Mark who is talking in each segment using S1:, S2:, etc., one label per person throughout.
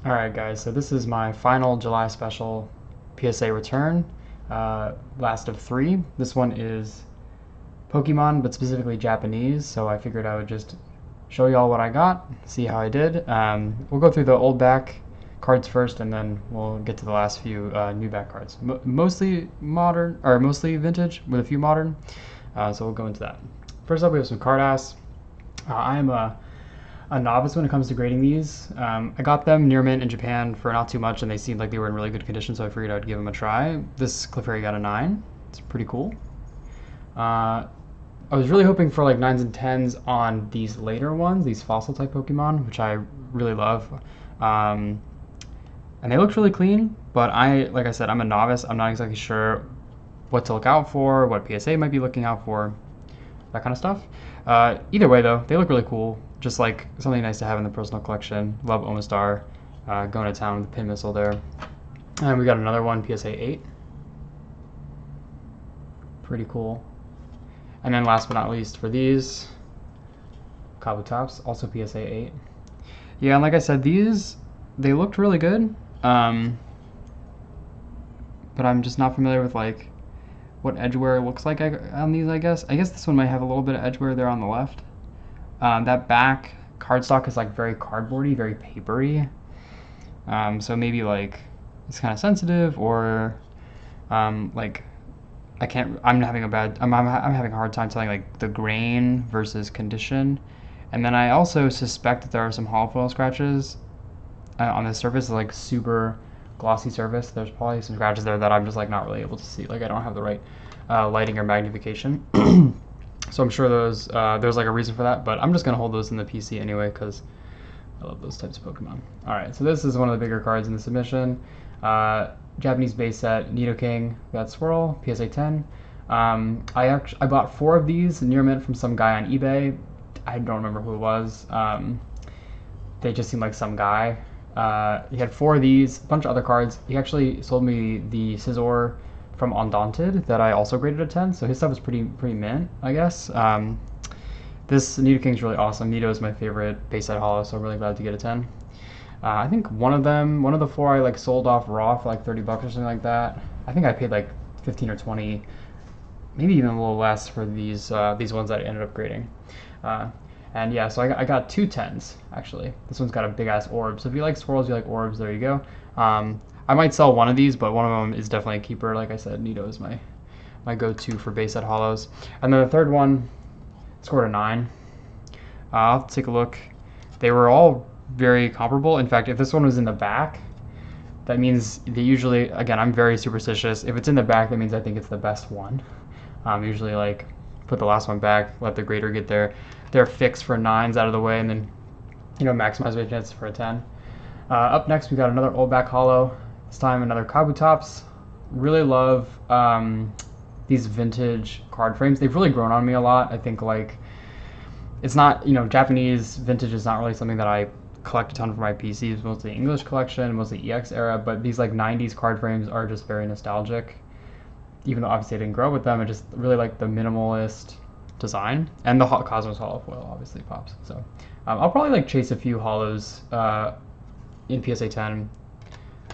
S1: Alright guys, so this is my final July special PSA return, last of 3. This one is Pokemon, but specifically Japanese, so I figured I would just show y'all what I got, see how I did. We'll go through the old back cards first, and then we'll get to the last few new back cards. Mostly modern, or mostly vintage, with a few modern, so we'll go into that. First up, we have some card ass. I am a novice when it comes to grading these. I got them near mint in Japan for not too much, and they seemed like they were in really good condition, so I figured I'd give them a try. This Clefairy got a 9. It's pretty cool. I was really hoping for like 9s and 10s on these later ones, these fossil type Pokemon, which I really love. And they looked really clean, but like I said, I'm a novice. I'm not exactly sure what to look out for, what PSA might be looking out for, that kind of stuff. Either way though, they look really cool. Just like something nice to have in the personal collection. Love Omastar, going to town with the pin missile there. And we got another one, PSA 8. Pretty cool. And then last but not least for these, Kabutops, also PSA 8. Yeah, and like I said, they looked really good. But I'm just not familiar with like what edgeware looks like on these, I guess. I guess this one might have a little bit of edgeware there on the left. That back cardstock is like very cardboardy, very papery. So maybe like it's kind of sensitive, or like I'm having a hard time telling like the grain versus condition. And then I also suspect that there are some hollow foil scratches on the surface, like super glossy surface. There's probably some scratches there that I'm just like not really able to see. Like I don't have the right lighting or magnification. So I'm sure there's like a reason for that, but I'm just gonna hold those in the PC anyway because I love those types of Pokemon. All right, so this is one of the bigger cards in the submission. Japanese base set, Nidoking, that Swirl, PSA 10. I bought 4 of these near mint from some guy on eBay. I don't remember who it was. They just seemed like some guy. He had 4 of these, a bunch of other cards. He actually sold me the Scizor from Undaunted that I also graded a 10, so his stuff was pretty mint, I guess. This Nidoking is really awesome. Nido is my favorite base set holo, so I'm really glad to get a 10. I think one of the 4 I like sold off raw for like 30 bucks or something like that. I think I paid like 15 or 20, maybe even a little less for these ones that I ended up grading. And yeah, so I got 2 10s actually. This one's got a big ass orb. So if you like swirls, you like orbs, there you go. I might sell one of these, but one of them is definitely a keeper. Like I said, Nido is my go-to for base set holos. And then the third one scored a 9. I'll take a look. They were all very comparable. In fact, if this one was in the back, that means they usually, again, I'm very superstitious. If it's in the back, that means I think it's the best one. Usually like put the last one back, let the grader get their fix for 9s out of the way, and then maximize my chances for a 10. Up next, we got another old back holo. This time another Kabutops. Really love these vintage card frames. They've really grown on me a lot. I think like it's not, Japanese vintage is not really something that I collect a ton for my PC. It's mostly English collection, mostly EX era, but these like 90s card frames are just very nostalgic. Even though obviously I didn't grow up with them, I just really like the minimalist design, and the Cosmos Hollow Foil obviously pops. So I'll probably like chase a few holos in PSA 10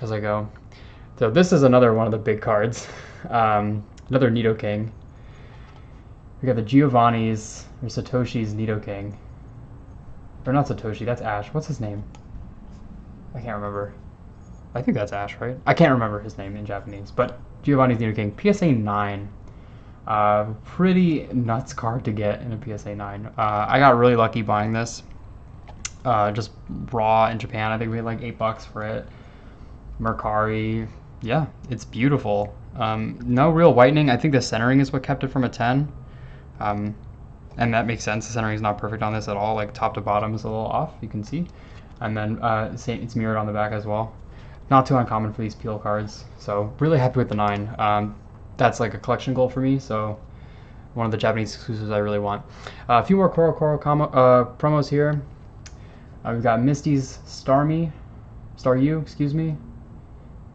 S1: as I go. So this is another one of the big cards. Another Nidoking. We got the Giovanni's or Satoshi's Nidoking. Or not Satoshi, that's Ash. What's his name? I can't remember. I think that's Ash, right? I can't remember his name in Japanese, but Giovanni's Nidoking, PSA 9. Pretty nuts card to get in a PSA 9. I got really lucky buying this. Just raw in Japan. I think we had like $8 for it. Mercari. Yeah, it's beautiful. No real whitening. I think the centering is what kept it from a 10. And that makes sense. The centering is not perfect on this at all. Like top to bottom is a little off, you can see. And then it's mirrored on the back as well. Not too uncommon for these peel cards. So really happy with the 9. That's like a collection goal for me. So one of the Japanese exclusives I really want. A few more Koro promos here. We've got Misty's Staryu, excuse me.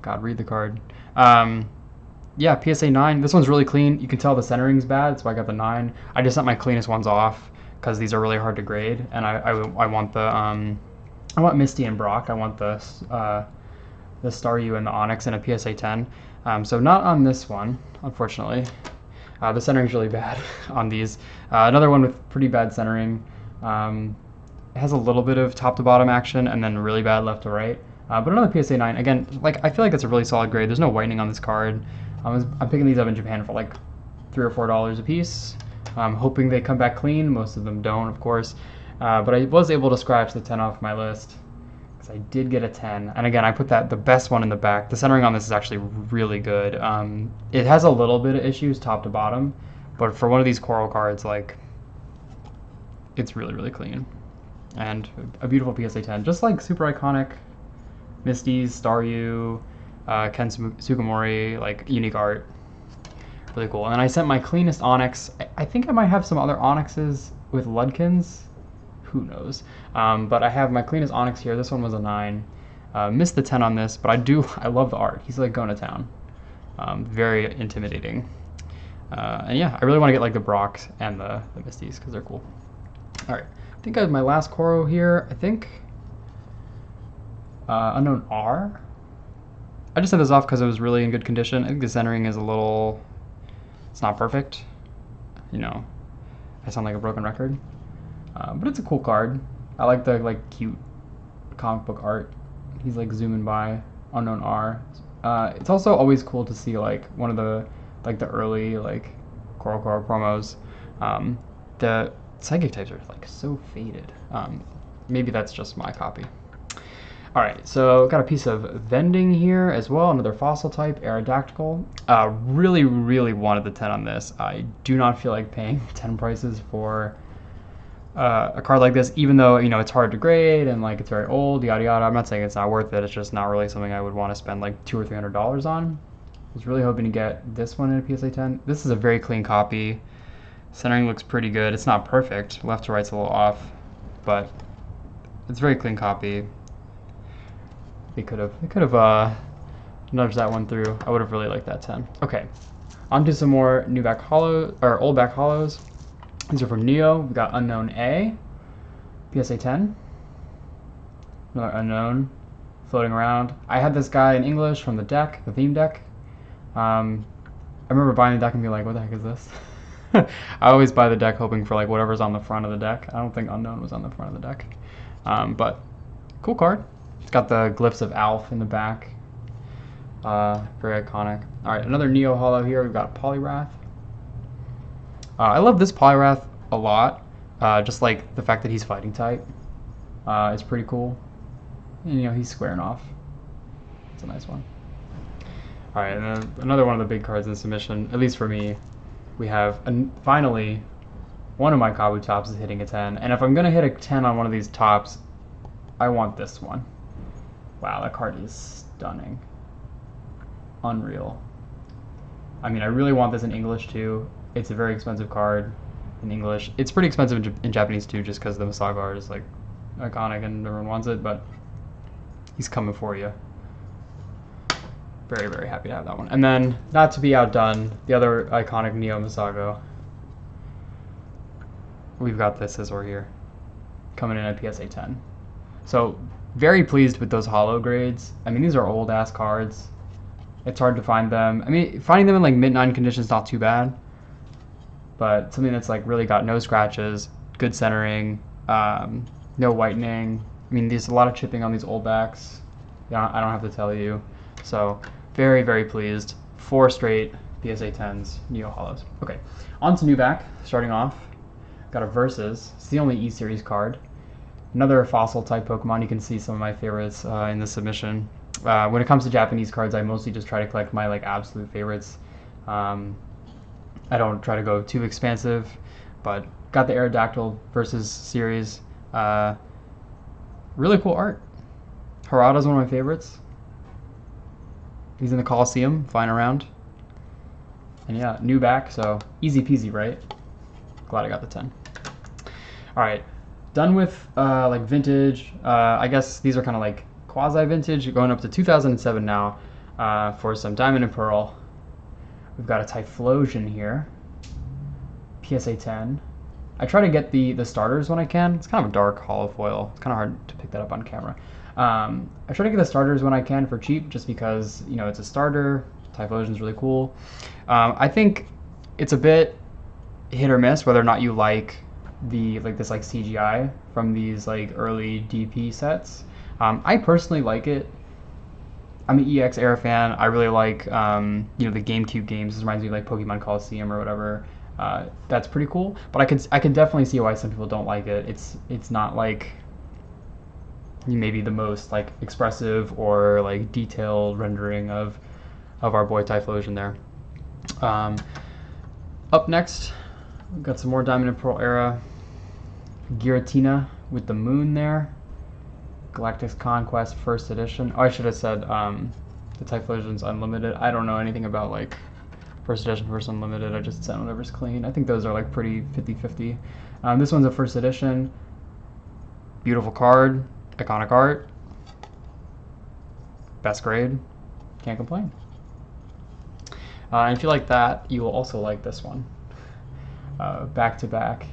S1: God, read the card. Yeah, PSA 9. This one's really clean. You can tell the centering's bad, so I got the 9. I just sent my cleanest ones off because these are really hard to grade, and I want the I want Misty and Brock. I want the Staryu and the Onyx in a PSA 10. So not on this one, unfortunately. The centering's really bad on these. Another one with pretty bad centering. It has a little bit of top to bottom action and then really bad left to right. But another PSA 9. Again, like I feel like it's a really solid grade. There's no whitening on this card. I'm picking these up in Japan for like $3 or $4 a piece. I'm hoping they come back clean. Most of them don't, of course. But I was able to scratch the 10 off my list. I did get a 10, and again, I put the best one in the back. The centering on this is actually really good. It has a little bit of issues top to bottom, but for one of these coral cards, like, it's really, really clean. And a beautiful PSA 10, just like super iconic Misty's, Staryu, Ken Sugimori, like unique art. Really cool. And then I sent my cleanest Onyx. I think I might have some other Onyxes with Ludkins. Who knows? But I have my cleanest Onyx here. This one was a 9. Missed the 10 on this, but I love the art. He's like going to town. Very intimidating. And yeah, I really want to get like the Brocks and the Misties because they're cool. All right, I think I have my last Koro here. I think Unknown R. I just sent this off because it was really in good condition. I think the centering is a little, it's not perfect. You know, I sound like a broken record. But it's a cool card. I like the like cute comic book art. He's like zooming by. Unknown R. It's also always cool to see like one of the early like Coral promos. The psychic types are like so faded. Maybe that's just my copy. All right, so got a piece of vending here as well. Another fossil type, Aerodactyl. Really, really wanted the 10 on this. I do not feel like paying 10 prices for a card like this, even though, you know, it's hard to grade and like it's very old, yada yada. I'm not saying it's not worth it. It's just not really something I would want to spend like $200 or $300 on. I was really hoping to get this one in a PSA 10. This is a very clean copy. Centering looks pretty good. It's not perfect. Left to right's a little off, but it's a very clean copy. They could have nudged that one through. I would have really liked that 10. Okay, on to some more new back hollow or old back hollows. These are from Neo. We got Unknown A, PSA 10. Another Unknown floating around. I had this guy in English from the deck, the theme deck. I remember buying the deck and being like, what the heck is this? I always buy the deck hoping for like whatever's on the front of the deck. I don't think Unknown was on the front of the deck. But cool card. It's got the glyphs of Alf in the back. Very iconic. All right, another Neo Hollow here. We've got Poliwrath. I love this Poliwrath a lot. Just like the fact that he's fighting type. It's pretty cool. And, you know, he's squaring off. It's a nice one. All right, and then another one of the big cards in submission, at least for me, we have finally one of my Kabu tops is hitting a 10. And if I'm going to hit a 10 on one of these tops, I want this one. Wow, that card is stunning. Unreal. I mean, I really want this in English too. It's a very expensive card in English. It's pretty expensive in Japanese too, just because the Masago art is like iconic and everyone wants it, but he's coming for you. Very, very happy to have that one. And then, not to be outdone, the other iconic Neo Masago. We've got this Scizor here, coming in at PSA 10. So, very pleased with those hollow grades. I mean, these are old ass cards. It's hard to find them. I mean, finding them in like mid-9 condition is not too bad, but something that's like really got no scratches, good centering, no whitening. I mean, there's a lot of chipping on these old backs. Yeah, I don't have to tell you. So, very, very pleased. 4 straight PSA 10s, Neo Hollows. Okay, on to new back. Starting off, got a Versus. It's the only E-Series card. Another fossil type Pokemon. You can see some of my favorites in the submission. When it comes to Japanese cards, I mostly just try to collect my like absolute favorites. I don't try to go too expansive, but got the Aerodactyl Versus series. Really cool art. Harada's one of my favorites. He's in the Coliseum, flying around. And yeah, new back, so easy peasy, right? Glad I got the 10. All right, done with like vintage. I guess these are kind of like quasi-vintage, going up to 2007 now for some Diamond and Pearl. We've got a Typhlosion here, PSA 10. I try to get the starters when I can. It's kind of a dark hollow foil. It's kind of hard to pick that up on camera. I try to get the starters when I can for cheap, just because it's a starter. Typhlosion's really cool. I think it's a bit hit or miss whether or not you like this CGI from these early DP sets. I personally like it. I'm an EX era fan. I really like the GameCube games. This reminds me of Pokemon Coliseum or whatever. That's pretty cool. But I can definitely see why some people don't like it. It's not maybe the most expressive or detailed rendering of our boy Typhlosion there. Up next, we've got some more Diamond and Pearl era. Giratina with the moon there. Galactic Conquest First Edition. Oh, I should have said the Typhlosion's unlimited. I don't know anything about First Edition versus unlimited. I just sent whatever's clean. I think those are pretty 50-50. This one's a First Edition. Beautiful card. Iconic art. Best grade. Can't complain. And if you like that, you will also like this one. Back to back.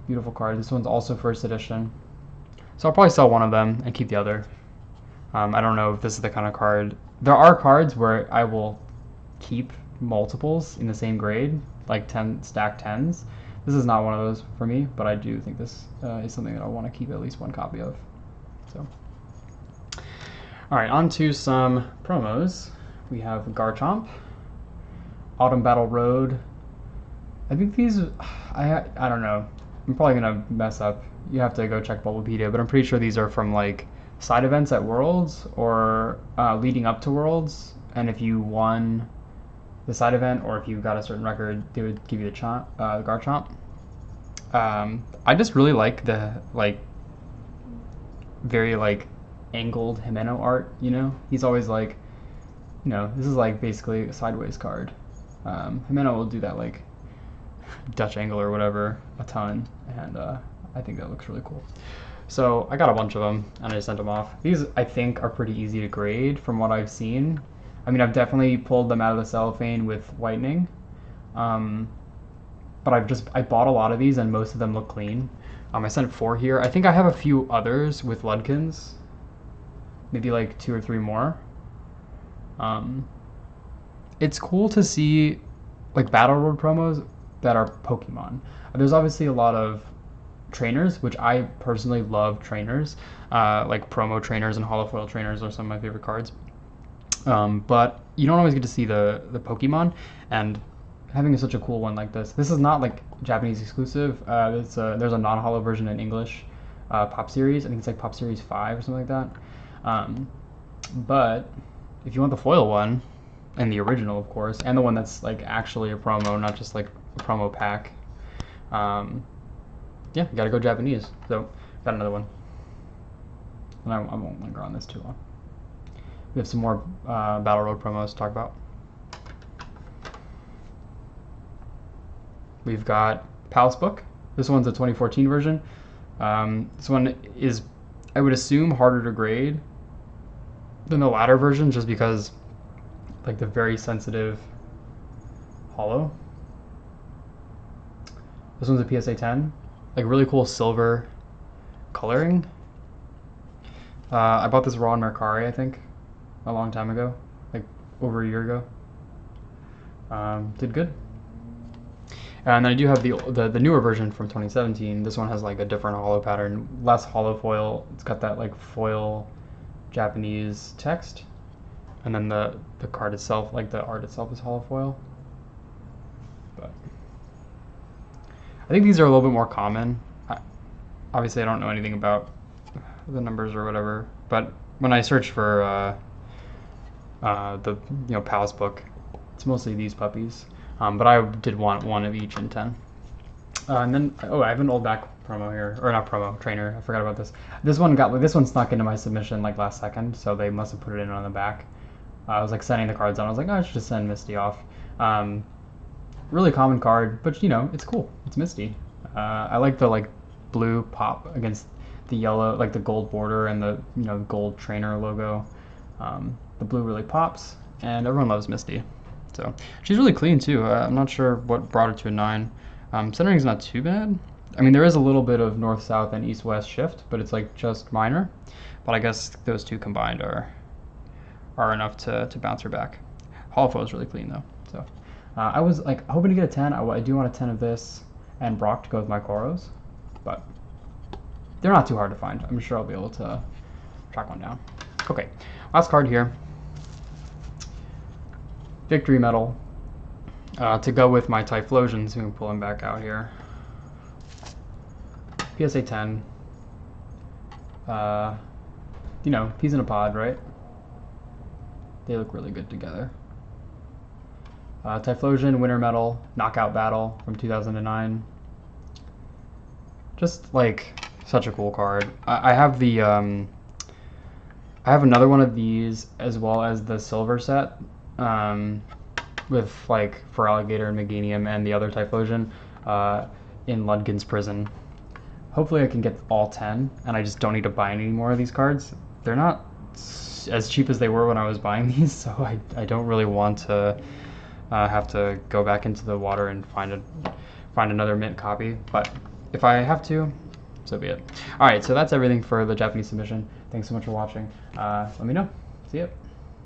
S1: Beautiful card. This one's also First Edition. So I'll probably sell one of them and keep the other. I don't know if this is the kind of card. There are cards where I will keep multiples in the same grade, like 10 stack 10s. This is not one of those for me, but I do think this is something that I want to keep at least one copy of. So, all right, on to some promos. We have Garchomp, Autumn Battle Road. I think these, I don't know. I'm probably gonna mess up. You have to go check Bulbapedia, but I'm pretty sure these are from side events at Worlds or leading up to Worlds. And if you won the side event or if you got a certain record, they would give you the Garchomp. I just really like the very angled Himeno art. He's always this is basically a sideways card. Himeno will do that Dutch angle or whatever a ton, and I think that looks really cool. So I got a bunch of them and I sent them off. These I think are pretty easy to grade from what I've seen. I mean, I've definitely pulled them out of the cellophane with whitening, but I bought a lot of these and most of them look clean. I sent 4 here. I think I have a few others with Ludkins, maybe 2 or 3 more. It's cool to see Battle Road promos that are Pokemon. There's obviously a lot of trainers, which I personally love trainers. Promo trainers and holofoil trainers are some of my favorite cards. But you don't always get to see the Pokemon, and having such a cool one like this. This is not Japanese exclusive. There's a non-holo version in English, Pop Series. I think it's Pop Series 5 or something like that. But if you want the foil one, and the original, of course, and the one that's actually a promo, not just a promo pack, yeah, you gotta go Japanese. So got another one, and I won't linger on this too long. We have some more Battle Road promos to talk about. We've got Palace Book. This one's a 2014 version. This one is, I would assume, harder to grade than the latter version, just because the very sensitive holo. This one's a PSA 10. Really cool silver coloring. I bought this raw in Mercari, I think, a long time ago, over a year ago. Did good. And then I do have the newer version from 2017. This one has a different holo pattern, less holo foil. It's got that foil Japanese text, and then the card itself, the art itself, is holo foil. But I think these are a little bit more common. Obviously, I don't know anything about the numbers or whatever, but when I search for the Palace Book, it's mostly these puppies. But I did want one of each in 10. And then I have an old back promo here, or not promo, trainer. I forgot about this. This one snuck into my submission last second, so they must have put it in on the back. I was sending the cards on. I was I should just send Misty off. Really common card, but it's cool. It's Misty. I like the blue pop against the yellow, the gold border and the gold trainer logo. The blue really pops, and everyone loves Misty. So she's really clean too. I'm not sure what brought her to a 9. Centering's not too bad. I mean, there is a little bit of north-south and east-west shift, but it's like just minor. But I guess those two combined are enough to bounce her back. Hollow is really clean though. So I was like hoping to get a 10. I do want a 10 of this and Brock to go with my Koros, but they're not too hard to find. I'm sure I'll be able to track one down. Okay, last card here. Victory Medal to go with my Typhlosions. We can pull him back out here. PSA 10. You know, peas in a pod, right? They look really good together. Typhlosion Winter Medal Knockout Battle from 2009. Just like such a cool card. I have the I have another one of these as well as the silver set with like for Alligator and Meganium and the other Typhlosion in Ludgen's Prison. Hopefully I can get all 10 and I just don't need to buy any more of these cards. They're not as cheap as they were when I was buying these, so I don't really want to have to go back into the water and find another mint copy. But if I have to, so be it. All right, so that's everything for the Japanese submission. Thanks so much for watching. Let me know. See ya.